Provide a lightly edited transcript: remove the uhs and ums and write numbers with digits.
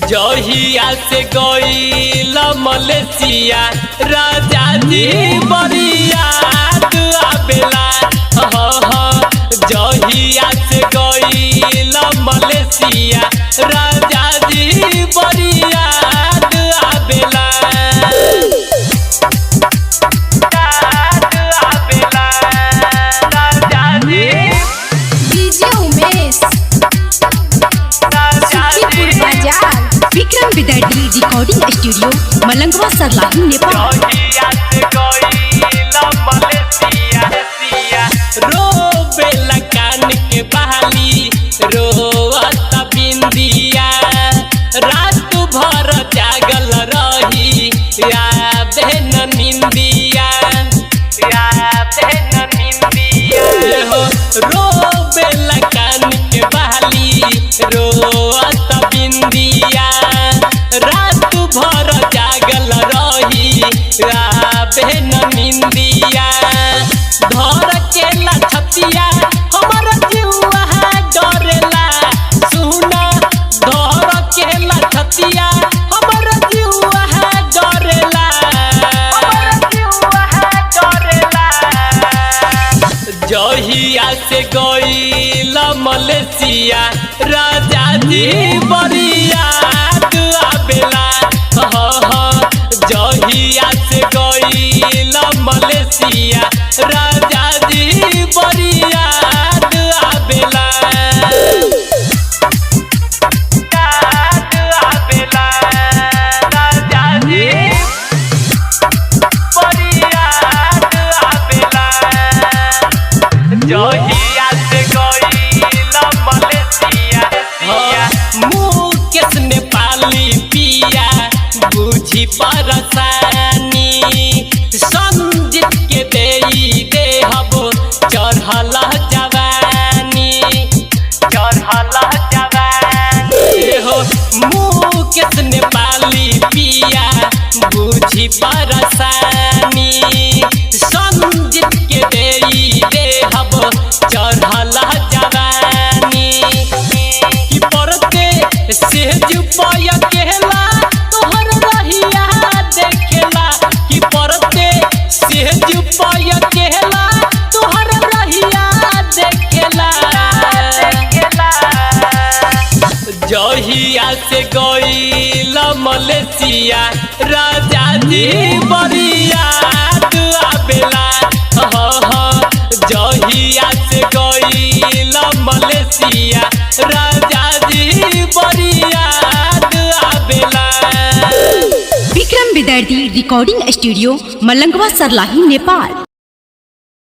जहिया से गईल मलेशिया राजा जी बरिया आवेला। जहिया से गईल मलेशिया राजा जी बरिया आवेला। विक्रम विद्यार्थी रिकॉर्डिंग स्टूडियो मलंगवा सरलाही नेपाल। रोबेला कान के बहाली रोवत बिंदिया रात भर जागल रही यादे न निंदिया रोबेला कान के बहाली रोवत बिंदिया रात भर जागल रही यादे न निंदिया। घर के लछतिया हमर जीवा डरेला सुना घर के लछतिया हमर जीवा डरेला। जहिया से गईल मलेशिया राजा जी बरिया आवेला। जहिया से गईल मलेशिया राजा जी बरिया आवेला। राजा जी बरिया आवेला। जहिया से गईल मलेशिया मुकेश नेपाली पिया बुझी परसानी संजीत के दे हब चढ़ल जवानी हो मुकेश नेपाली पिया बुझी परसानी संजीत के दे हब चढ़ल जवानी। कि परते सेज पाय केला तोहर रहिया देखेला। कि परते सेज पाय केला तोहर रहिया देखेला। जहिया से गईल मलेशिया राजा जी बरिया आवेला। जहिया से गईल मलेशिया राजा जी बरिया आवेला। विक्रम विद्यार्थी रिकॉर्डिंग स्टूडियो मलंगवा सरलाही नेपाल।